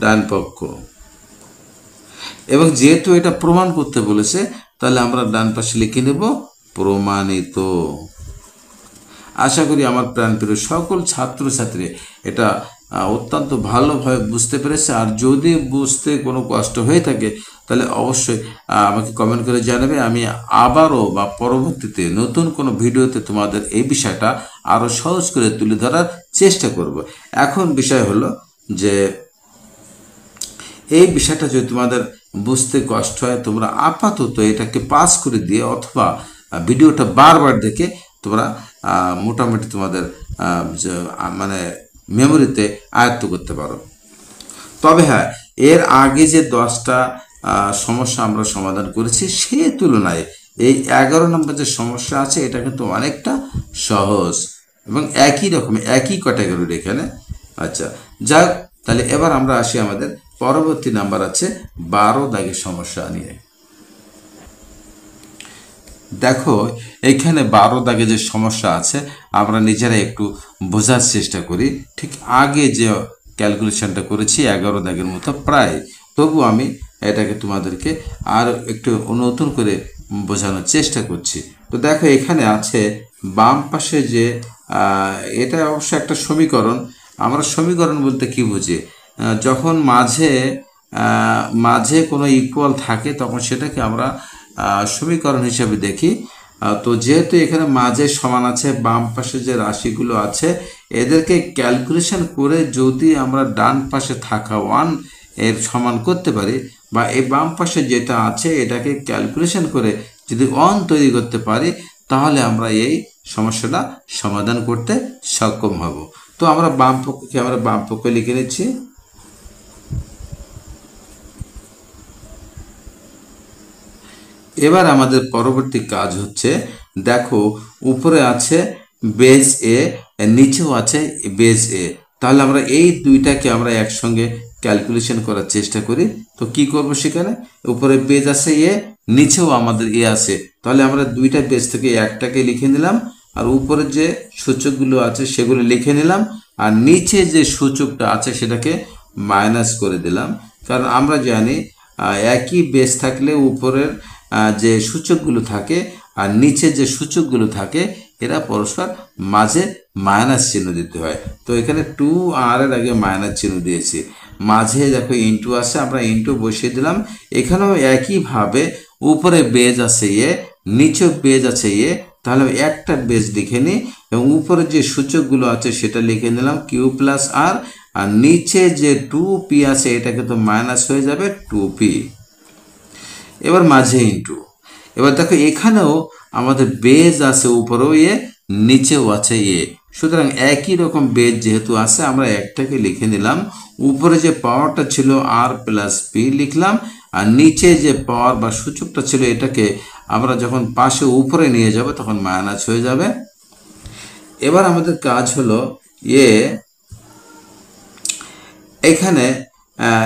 ডান পক্ষ। এবং যেহেতু এটা প্রমাণ করতে বলেছে, তাহলে আমরা ডান পাশে লিখে নেব প্রমাণিত। আশা করি আমার প্রাণপ্রিয় সকল ছাত্রছাত্রী এটা অত্যন্ত ভালোভাবে বুঝতে পেরেছে। আর যদি বুঝতে কোনো কষ্ট হয়ে থাকে তাহলে অবশ্যই আমাকে কমেন্ট করে জানাবে। আমি আবারও বা পরবর্তীতে নতুন কোনো ভিডিওতে তোমাদের এই বিষয়টা আরও সহজ করে তুলে ধরার চেষ্টা করব। এখন বিষয় হলো যে এই বিষয়টা যদি তোমাদের বুঝতে কষ্ট হয়, তোমরা আপাতত এটাকে পাস করে দিয়ে অথবা ভিডিওটা বারবার দেখে তোমরা মোটামুটি তোমাদের মানে মেমোরিতে আয়ত্ত করতে পারো। তবে হ্যাঁ, এর আগে যে 10টা সমস্যা আমরা সমাধান করেছি সে তুলনায় এই 11 নম্বর যে সমস্যা আছে এটা কিন্তু অনেকটা সহজ এবং একই রকম, একই ক্যাটাগরির এখানে। আচ্ছা যাক, তাহলে এবার আমরা আসি আমাদের পরবর্তী নাম্বার আছে 12 দাগের সমস্যা নিয়ে। দেখো এইখানে 12 দাগে যে সমস্যা আছে আমরা নিজেরা একটু বোঝার চেষ্টা করি। ঠিক আগে যে ক্যালকুলেশনটা করেছি 11 দাগের মতো প্রায়, তবু আমি এটাকে তোমাদেরকে আর একটু নতুন করে বোঝানোর চেষ্টা করছি। তো দেখো এখানে আছে বাম পাশে যে এটা অবশ্য একটা সমীকরণ। আমরা সমীকরণ বলতে কি বুঝি, যখন মাঝে মাঝে কোনো ইকুয়াল থাকে তখন সেটাকে আমরা সমীকরণ হিসেবে দেখি। তো যেহেতু এখানে মাঝে সমান আছে, বাম পাশে যে রাশিগুলো আছে এদেরকে ক্যালকুলেশন করে যদি আমরা ডান পাশে থাকা 1 এর সমান করতে পারি, বা এই বাম পাশে যেটা আছে এটাকে ক্যালকুলেশন করে যদি 1 তৈরি করতে পারি, তাহলে আমরা এই সমস্যাটা সমাধান করতে সক্ষম হব। তো আমরা বাম পক্ষে লিখে নিচ্ছি। এবার আমাদের পরবর্তী কাজ হচ্ছে, দেখো উপরে আছে বেজ এ, নিচেও আছে বেজ এ। তাহলে আমরা এই দুইটাকে আমরা একসঙ্গে ক্যালকুলেশন করার চেষ্টা করি। তো কি করব, সেখানে উপরে বেজ আছে এ, নিচেও আমাদের এ আছে। তাহলে আমরা দুইটা বেজ থেকে একটাকে লিখে নিলাম, আর উপরে যে সূচকগুলো আছে সেগুলো লিখে নিলাম, আর নিচে যে সূচকটা আছে সেটাকে মাইনাস করে দিলাম। কারণ আমরা জানি একই বেজ থাকলে উপরের যে সূচকগুলো থাকে আর নিচে যে সূচকগুলো থাকে এরা পরস্পর মাঝে মাইনাস চিহ্ন দিতে হয়। তো এখানে 2 আর এর আগে মাইনাস চিহ্ন দিয়েছি, মাঝে দেখো ইন্টু আছে, আমরা ইন্টু বসিয়ে দিলাম। এখানেও একইভাবে উপরে বেজ আছে এ, নিচে বেজ আছে এ, তাহলে একটা বেজ লিখে নিই এবং উপরে যে সূচকগুলো আছে সেটা লিখে নিলাম কিউ প্লাস আর, আর নিচে যে 2p আছে এটা কিন্তু মাইনাস হয়ে যাবে 2p। এবার মাঝে ইন্টু। এবার দেখো এখানেও আমাদের বেজ আছে উপরেও এ, নিচেও আছে এ, সুতরাং একই রকম বেজ যেহেতু আছে আমরা একটাকে লিখে নিলাম। উপরে যে পাওয়ারটা ছিল আর প্লাস পি লিখলাম, আর নিচে যে পাওয়ার বা সূচকটা ছিল এটাকে আমরা যখন পাশে উপরে নিয়ে যাব তখন মাইনাস হয়ে যাবে। এবার আমাদের কাজ হলো এখানে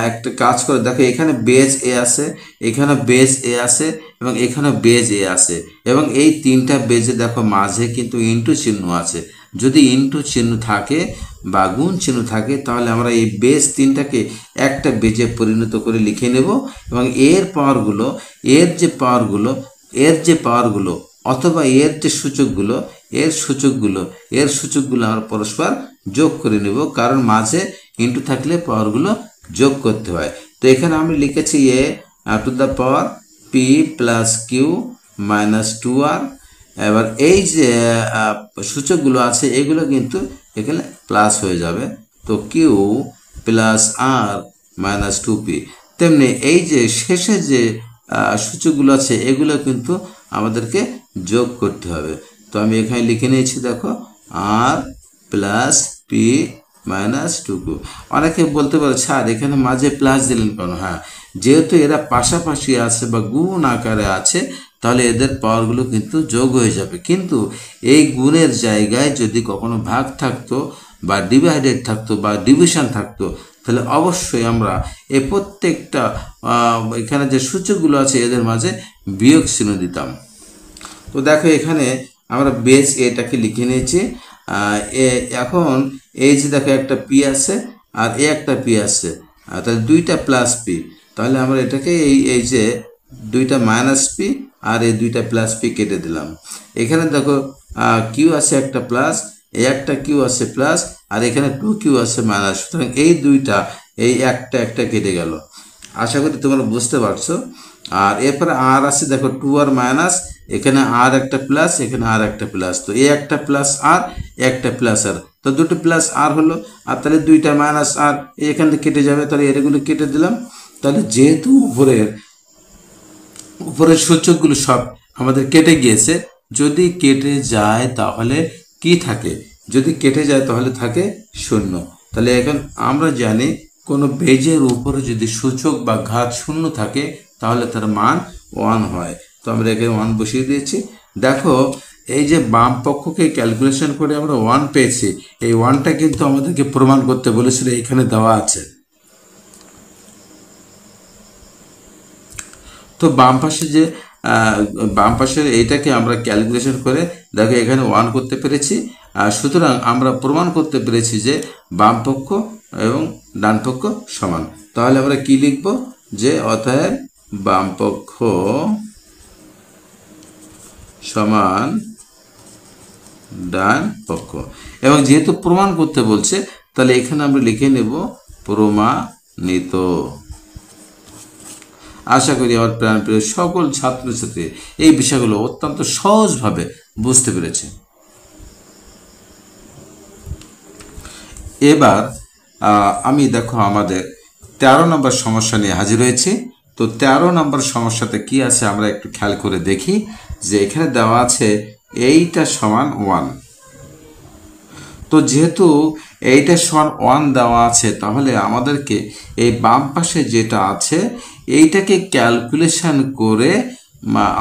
একটা কাজ করে দেখো, এখানে বেজ এ আছে, এখানে বেজ এ আছে এবং এখানে বেজ এ আছে, এবং এই তিনটা বেজে দেখো মাঝে কিন্তু ইনটু চিহ্ন আছে। যদি ইনটু চিহ্ন থাকে বা গুণ চিহ্ন থাকে তাহলে আমরা এই বেজ তিনটাকে একটা বেজে পরিণত করে লিখে নেব, এবং এর পাওয়ারগুলো অথবা এর যে সূচকগুলো এর সূচকগুলো আমরা পরস্পর যোগ করে নেব, কারণ মাঝে ইনটু থাকলে পাওয়ারগুলো যোগ করতে হয়। তো এখানে আমি লিখেছি a to the power p plus q minus 2r। এবার এই যে সূচকগুলো আছে এগুলো কিন্তু এখানে প্লাস হয়ে যাবে, তো কিউ প্লাস আর মাইনাস 2p। তেমনি এই যে শেষে যে সূচকগুলো আছে এগুলো কিন্তু আমাদেরকে যোগ করতে হবে। তো আমি এখানে লিখে নিয়েছি, দেখো আর প্লাস পি মাইনাস 2q। অনেকে বলতে পারে স্যার এখানে মাঝে প্লাস দিলেন কেন? হ্যাঁ, যেহেতু এরা পাশাপাশি আছে বা গুণ আকারে আছে তাহলে এদের পাওয়ারগুলো কিন্তু যোগ হয়ে যাবে, কিন্তু এই গুণের জায়গায় যদি কখনো ভাগ থাকতো বা ডিভাইডেড থাকতো বা ডিভিশন থাকতো তাহলে অবশ্যই আমরা এই প্রত্যেকটা এখানে যে সূচকগুলো আছে এদের মাঝে বিয়োগ চিহ্ন দিতাম। তো দেখো এখানে আমরা বেস এটাকে লিখে নিয়েছি। এখন এই যে দেখো একটা পি আছে আর এ একটা পি আছে, তাহলে দুইটা প্লাস পি, তাহলে আমরা এটাকে এই যে দুইটা মাইনাস পি আর এই দুইটা প্লাস পি কেটে দিলাম। এখানে দেখো কিউ আছে একটা প্লাস, একটা কিউ আছে প্লাস, আর এখানে 2q আছে মাইনাস, সুতরাং এই দুইটা এই একটা কেটে গেল। আশা করি তোমরা বুঝতে পারছো। আর এরপরে আর আছে দেখো 2r মাইনাস, এখানে আর একটা প্লাস, এখানে আর একটা প্লাস, তো এই একটা প্লাস আর একটা প্লাস আর, তো দুটো প্লাস আর হলো, আর তাহলে দুইটা মাইনাস আর এখান থেকে কেটে যাবে, তাহলে এগুলো কেটে দিলাম। তাহলে যেহেতু উপরের সূচকগুলো সব আমাদের কেটে গিয়েছে, যদি কেটে যায় তাহলে কি থাকে? যদি কেটে যায় তাহলে থাকে 0। তাহলে এখন আমরা জানি কোনো বেজের উপরে যদি সূচক বা ঘাত 0 থাকে তাহলে তার মান 1 হয়। তো আমরা এখানে 1 বসিয়ে দিয়েছি। দেখো এই যে বাম পক্ষকে ক্যালকুলেশন করে আমরা 1 পেয়েছি, এই 1টা কিন্তু আমাদেরকে প্রমাণ করতে বলেছিল, এখানে দেওয়া আছে। তো বাম পাশের এইটাকে আমরা ক্যালকুলেশন করে দেখো এখানে 1 করতে পেরেছি। সুতরাং আমরা প্রমাণ করতে পেরেছি যে বাম পক্ষ এবং ডান পক্ষ সমান। তাহলে আমরা কি লিখব? যে অতএব বাম পক্ষ সমান ডান পক্ষ, এবং যেহেতু প্রমাণ করতে বলছে তাহলে এখানে আমরা লিখে নেব প্রমাণিত। আশা করি আমার প্রাণপ্রিয় সকল ছাত্রছাত্রী এই বিষয়গুলো অত্যন্ত সহজভাবে বুঝতে পেরেছে। এবার আমি দেখো আমাদের 13 নম্বর সমস্যা নিয়ে হাজির হয়েছি। তো 13 নম্বর সমস্যাতে কি আছে আমরা একটু খেয়াল করে দেখি। যে এখানে দেওয়া আছে এইটা সমান 1। তো যেহেতু এইটা সমান 1 দেওয়া আছে তাহলে আমাদেরকে এই বাম পাশে যেটা আছে এইটাকে ক্যালকুলেশন করে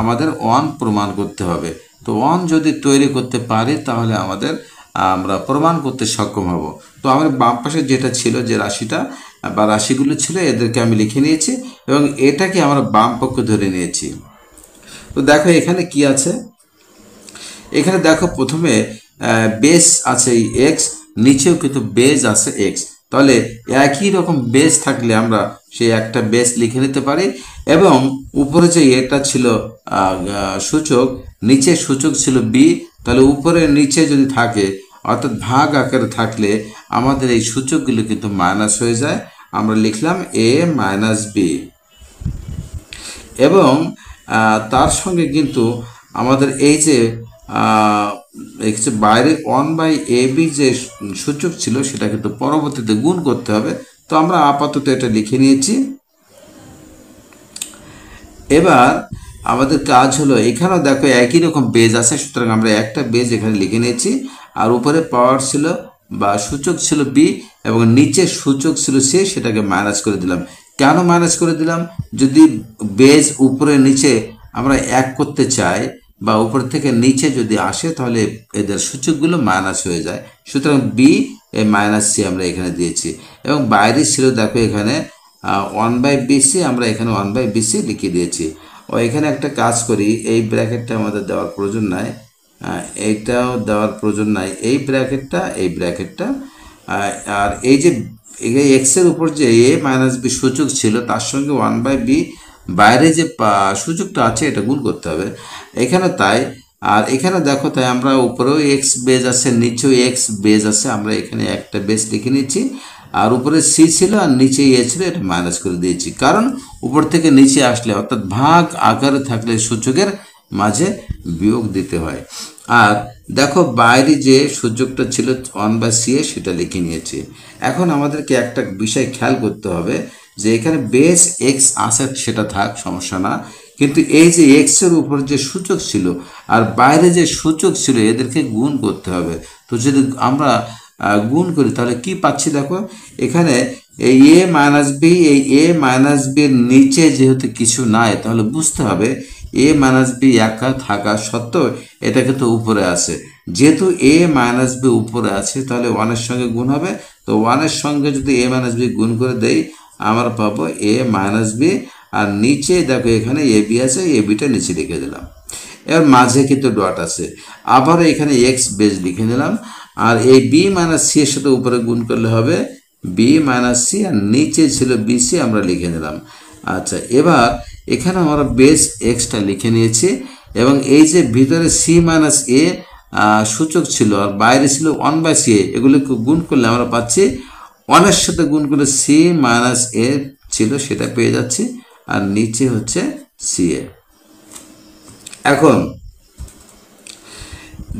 আমাদের 1 প্রমাণ করতে হবে। তো 1 যদি তৈরি করতে পারি তাহলে আমরা প্রমাণ করতে সক্ষম হব। তো আমার বাম পাশে যেটা ছিল, যে রাশিটা বা রাশিগুলো ছিল এদেরকে আমি লিখে নিয়েছি এবং এটাকে আমরা বাম পক্ষ ধরে নিয়েছি। তো দেখো এখানে কি আছে, এখানে দেখো প্রথমে বেস আছে এই এক্স, নিচেও কিন্তু বেস আছে এক্স। তাহলে একই রকম বেস থাকলে আমরা সেই একটা বেস লিখে নিতে পারি, এবং উপরে যে এটা ছিল সূচক, নিচে সূচক ছিল বি, তাহলে উপরে নিচে যদি থাকে অর্থাৎ ভাগ আকারে থাকলে আমাদের এই সূচকগুলো কিন্তু মাইনাস হয়ে যায়। আমরা লিখলাম এ মাইনাস বি, এবং তার সঙ্গে কিন্তু আমাদের এই যে বাইরে 1/ab যে সূচক ছিল সেটা কিন্তু পরবর্তীতে গুণ করতে হবে। তো আমরা আপাতত এটা লিখে নিয়েছি। এবার আমাদের কাজ হলো, এখানেও দেখো একই রকম বেজ আছে, সুতরাং আমরা একটা বেজ এখানে লিখে নিয়েছি, আর উপরে পাওয়ার ছিল বা সূচক ছিল বি এবং নিচে সূচক ছিল সি, সেটাকে মাইনাস করে দিলাম। কেন মাইনাস করে দিলাম? যদি বেজ উপরে নিচে আমরা এক করতে চাই বা উপর থেকে নিচে যদি আসে তাহলে এদের সূচকগুলো মাইনাস হয়ে যায়। সুতরাং বি মাইনাস সি আমরা এখানে দিয়েছি এবং বাইরে ছিল দেখো এখানে 1/BC, আমরা এখানে 1/BC লিখে দিয়েছি। ও এখানে একটা কাজ করি, এই ব্র্যাকেটটা আমাদের দেওয়ার প্রয়োজন নাই, এইটাও দেওয়ার প্রয়োজন নাই, এই ব্র্যাকেটটা আর এই যে এক্স এর উপর যে এ মাইনাস বি সূচক ছিল তার সঙ্গে 1/b বাইরে যে সূচকটা আছে এটা গুণ করতে হবে এখানে তাই। আর এখানে দেখো তাই আমরা উপরেও এক্স বেজ আছে, নিচেও এক্স বেজ আছে, আমরা এখানে একটা বেজ লিখে নিচ্ছি। আর উপরে সি ছিল আর নিচে এ ছিল, এটা মাইনাস করে দিয়েছি, কারণ উপর থেকে নিচে আসলে অর্থাৎ ভাগ আকারে থাকলে সূচকের মাঝে বিয়োগ দিতে হয়। আর দেখো বাইরে যে সূচকটা ছিল 1/c সেটা লিখে নিয়েছি। এখন আমাদেরকে একটা বিষয় খেয়াল করতে হবে যে এখানে বেস এক্স আছে সেটা থাক, সমস্যা না, কিন্তু এই যে এক্স এর উপর যে সূচক ছিল আর বাইরে যে সূচক ছিল এদেরকে গুণ করতে হবে। তো যদি আমরা গুণ করি তাহলে কি পাচ্ছি দেখো এখানে এই এ মাইনাস বি, এই এ মাইনাস বি এর নিচে যেহেতু কিছু নাই তাহলে বুঝতে হবে এ মাইনাস বি একা থাকা সত্ত্বেও এটা কিন্তু উপরে আছে। যেহেতু এ মাইনাস বি উপরে আছে তাহলে ওয়ানের সঙ্গে গুণ হবে, তো ওয়ানের সঙ্গে যদি এ মাইনাস বি গুণ করে দেই আমরা পাবো এ মাইনাস বি, আর নিচে দেখো এখানে এ বি আছে, এ বিটা নিচে লিখে দিলাম। এর মাঝে কিন্তু ডট আছে, আবার এখানে এক্স বেজ লিখে নিলাম, আর এই বি মাইনাস সি এর সাথে উপরে গুণ করলে হবে বি মাইনাস সি, আর নিচে ছিল বি সি আমরা লিখে নিলাম। আচ্ছা, এবার এখানে আমরা বেস এক্সটা লিখে নিয়েছি এবং এই যে ভিতরে সি মাইনাস এ সূচক ছিল আর বাইরে ছিল 1/c, এগুলোকে গুণ করলে আমরা পাচ্ছি 1 এর সাথে গুণ করলে সি মাইনাস এ ছিল সেটা পেয়ে যাচ্ছি, আর নিচে হচ্ছে সি এ। এখন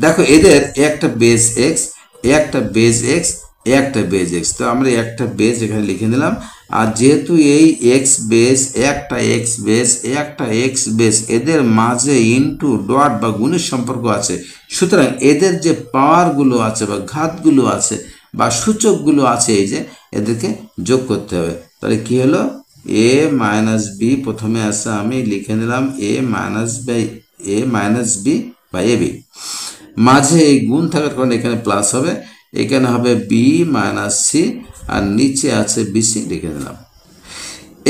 দেখো এদের একটা বেস এক্স, একটা বেস এক্স, একটা বেস এক্স, তো আমরা একটা বেস এখানে লিখে নিলাম। আর যেহেতু এই এক্স বেস একটা এক্স বেস একটা এক্স বেস এদের মাঝে ইনটু ডট বা গুণের সম্পর্ক আছে, সুতরাং এদের যে পাওয়ারগুলো আছে বা ঘাতগুলো আছে বা সূচকগুলো আছে এই যে এদেরকে যোগ করতে হবে। তাহলে কি হলো এ মাইনাস বি, প্রথমে আসে আমি লিখে নিলাম এ মাইনাস বি বা এ বি, মাঝে এই গুণ থাকার কারণে এখানে প্লাস হবে, এখানে হবে বি মাইনাস সি আর নিচে আছে বিসি লিখে দিলাম।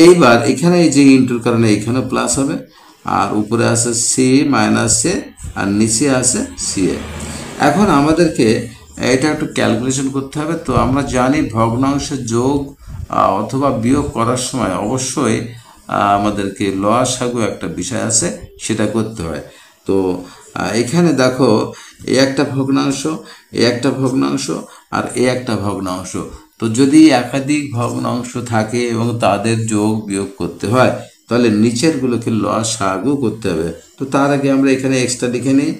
এইবার এখানে এই যে ইন্টুর কারণে এখানে প্লাস হবে, আর উপরে আছে সি মাইনাস এ আর নিচে আছে সি এ। এখন আমাদেরকে এটা একটু ক্যালকুলেশন করতে হবে। তো আমরা জানি ভগ্নাংশের যোগ অথবা বিয়োগ করার সময় অবশ্যই আমাদেরকে লসাগু একটা বিষয় আছে সেটা করতে হয়। তো এখানে দেখো এ একটা ভগ্নাংশ, এ একটা ভগ্নাংশ আর এ একটা ভগ্নাংশ, তো যদি একাধিক ভগ্নাংশ থাকে এবং তাদের যোগ বিয়োগ করতে হয় তাহলে নিচের গুলোকে লসাগু করতে হবে। তো তার আগে আমরা এখানে এক্সট্রা লিখে নিই।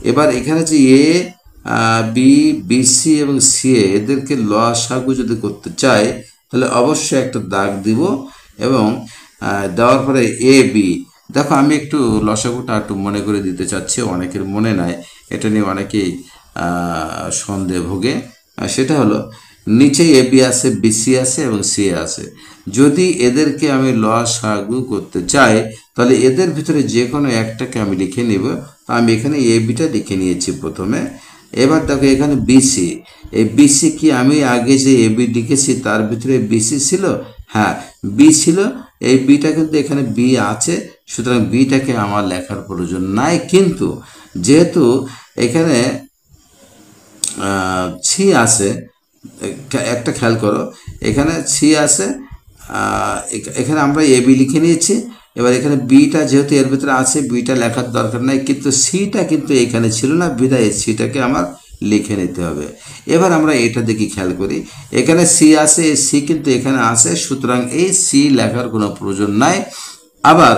এবার এখানে যে এ বি বিসি এবং সি এদেরকে লসাগু যদি করতে চাই তাহলে অবশ্যই একটা দাগ দিব এবং দেওয়ার পরে এ বি, দেখো আমি একটু লসাগুটা একটু মনে করে দিতে চাচ্ছি, অনেকের মনে নাই, এটা নিয়ে অনেকেই সন্দেহ ভোগে। সেটা হলো নিচে এ বি আছে, বিসি আছে এবং সি আছে, যদি এদেরকে আমি লসাগু করতে চাই তাহলে এদের ভিতরে যে কোনো একটাকে আমি লিখে নিব। তো আমি এখানে এ বিটা লিখে নিয়েছি প্রথমে। এবার দেখো এখানে বিসি, এই বিসি কি আমি আগে যে এ বি লিখেছি তার ভিতরে বিসি ছিল? হ্যাঁ, বি ছিল, এই বিটা কিন্তু এখানে বি আছে, সুতরাং বিটাকে আমার লেখার প্রয়োজন নাই। কিন্তু যেহেতু এখানে সি আছে, একটা খেয়াল করো এখানে সি আছে, এখানে আমরা এ বি লিখে নিয়েছি। এবার এখানে বিটা যেহেতু এর ভিতরে আছে বিটা লেখার দরকার নাই, কিন্তু সিটা কিন্তু এখানে ছিল না, বিধায় সিটাকে আমার লিখে নিতে হবে। এবার আমরা এটা দেখি খেয়াল করি, এখানে সি আছে, এই সি কিন্তু এখানে আছে, সুতরাং এই সি লেখার কোনো প্রয়োজন নাই। আবার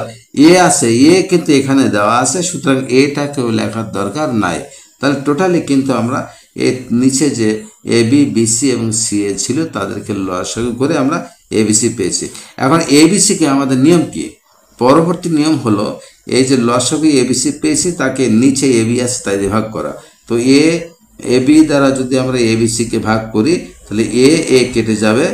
এ আছে, এ কিন্তু এখানে দেওয়া আছে, সুতরাং এটাকেও লেখার দরকার নাই। তাহলে টোটালি কিন্তু আমরা এর নিচে যে এ বি বিসি এবং সি এ ছিল তাদেরকে লসাগু করে আমরা এবিসি পেয়েছি। এখন এবিসিকে আমাদের নিয়ম কি? পরবর্তী নিয়ম হলো এই যে লসাগু এবিসি পেয়েছি তাকে নিচে এবি আছে তাই দিয়ে ভাগ করা। তো এ বি দ্বারা যদি আমরা এবিসিকে ভাগ করি তাহলে এ কেটে যাবে,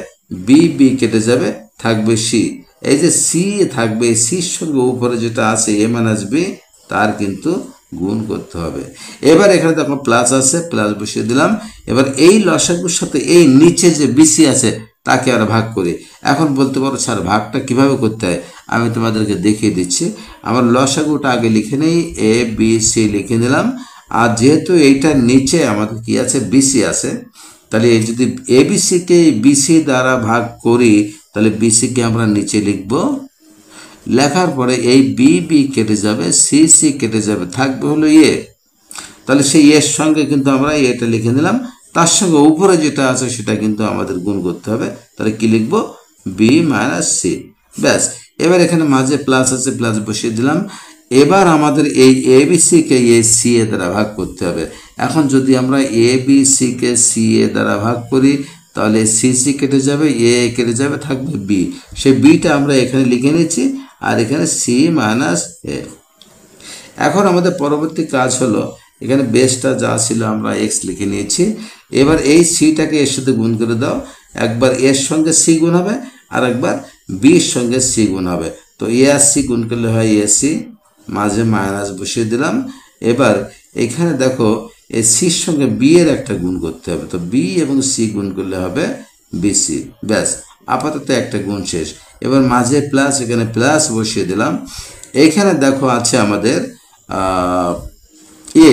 বি বি কেটে যাবে, থাকবে সি। এই যে সি থাকবে, সির সঙ্গে উপরে যেটা আছে এ মাইনাস বি তার কিন্তু গুণ করতে হবে। এবার এখানে দেখো প্লাস আছে, প্লাস বসিয়ে দিলাম। এবার এই লসাগুর সাথে এই নিচে যে বিসি আছে তাকে আর ভাগ করি। এখন বলতে পারো স্যার ভাগটা কিভাবে করতে হয়, আমি তোমাদেরকে দেখিয়ে দিচ্ছি। আমার লসাগুটা আগে লিখে নেই, এ বি সি লিখে নিলাম। আর যেহেতু এইটার নিচে আমাদের কি আছে, বিসি আছে, তাহলে এই যদি এবিসিকে বিসি দ্বারা ভাগ করি তাহলে বিসিকে আমরা নিচে লিখব। লেখার পরে এই বি বি কেটে যাবে, সি সি কেটে যাবে, থাকবে হলো এ। তাহলে সেই এর সঙ্গে কিন্তু আমরা এটা লিখে নিলাম, তার সঙ্গে উপরে যেটা আছে সেটা কিন্তু আমাদের গুণ করতে হবে। তাহলে কি লিখব, বি মাইনাস সি। ব্যাস, এবার এখানে মাঝে প্লাস আছে, প্লাস বসিয়ে দিলাম। এবার আমাদের এই এ বি সিকে এ সি এ দ্বারা ভাগ করতে হবে। এখন যদি আমরা এ বি সিকে সি এ দ্বারা ভাগ করি তাহলে সি সি কেটে যাবে, এ কেটে যাবে, থাকবে বি। সেই বিটা আমরা এখানে লিখে নিচ্ছি, আর এখানে সি মাইনাস এ। এখন আমাদের পরবর্তী কাজ হলো, এখানে বেসটা যা ছিল আমরা এক্স লিখে নিয়েছি। এবার এই সিটাকে এর সাথে গুণ করে দাও। একবার এর সঙ্গে সি গুণ হবে, আর একবার বির সঙ্গে সি গুণ হবে। তো এ আর সি গুণ করলে হয় এ সি, মাঝে মাইনাস বসিয়ে দিলাম। এবার এখানে দেখো এই সির সঙ্গে বি এর একটা গুণ করতে হবে, তো বি এবং সি গুণ করলে হবে বিসি। ব্যাস, আপাতত একটা গুণ শেষ। এবার মাঝে প্লাস, এখানে প্লাস বসিয়ে দিলাম। এইখানে দেখো আছে আমাদের এ,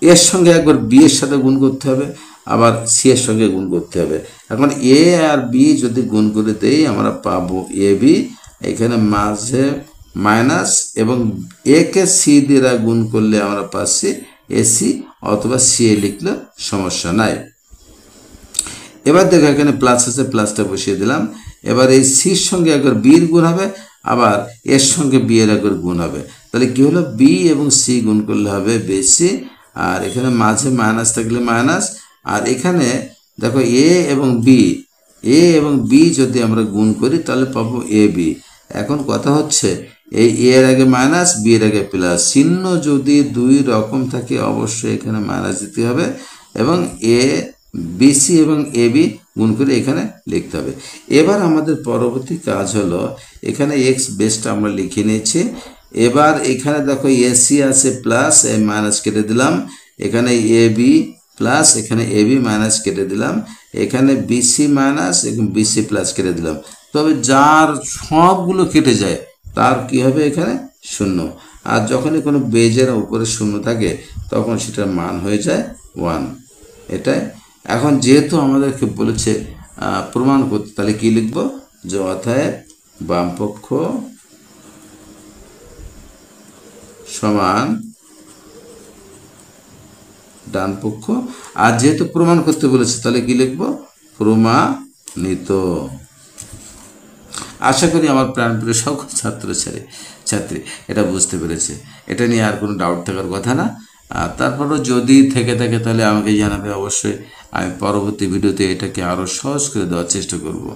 এর সঙ্গে একবার বি এর সাথে গুণ করতে হবে, আবার সি এর সঙ্গে গুণ করতে হবে। এখন এ আর বি যদি গুণ করে দেই আমরা পাবো এ বি। এখানে মাঝে মাইনাস এবং এ কে সি দিয়ে গুণ করলে আমরা পাচ্ছি এসি, অথবা সি এ লিখলে সমস্যা নাই। এবার দেখো এখানে প্লাস আছে, প্লাসটা বসিয়ে দিলাম। এবার এই সির সঙ্গে একবার বির গুণ হবে, আবার এর সঙ্গে বি এর একবার গুণ হবে। তাহলে কি হলো, বি এবং সি গুণ করলে হবে বেসি। আর এখানে মাঝে মাইনাস থাকলে মাইনাস। আর এখানে দেখো এ এবং বি যদি আমরা গুণ করি তাহলে পাবো এ বি। এখন কথা হচ্ছে, এই এ এর আগে মাইনাস, বি এর আগে প্লাস, চিহ্ন যদি দুই রকম থাকে অবশ্যই এখানে মাইনাস দিতে হবে, এবং এ বিসি এবং এ বি গুণ করে এখানে লিখতে হবে। এবার আমাদের পরবর্তী কাজ হলো, এখানে এক্স বেসটা আমরা লিখে নিয়েছি। এবার এখানে দেখো এসি আছে প্লাস, মাইনাস কেটে দিলাম। এখানে এ বি প্লাস, এখানে এ বি মাইনাস কেটে দিলাম। এখানে বিসি মাইনাস এবং বিসি প্লাস কেটে দিলাম। তবে যার সবগুলো কেটে যায় তার কি হবে, এখানে শূন্য। আর যখনই কোনো বেজের উপরে শূন্য থাকে তখন সেটার মান হয়ে যায় 1। এটাই। এখন যেহেতু আমাদেরকে বলেছে প্রমাণ করতে, তাহলে কি লিখবো, যে অতএব বামপক্ষ সমান ডান পক্ষ। আর যেহেতু প্রমাণ করতে বলেছে তাহলে কি লিখবো, প্রমাণিত। আশা করি আমার প্রাণপ্রিয় সকল ছাত্রী এটা বুঝতে পেরেছে। এটা নিয়ে আর কোনো ডাউট থাকার কথা না। তারপরও যদি থেকে থাকে তাহলে আমাকে জানাবে, অবশ্যই আমি পরবর্তী ভিডিওতে এটাকে আরও সহজ করে দেওয়ার চেষ্টা করব।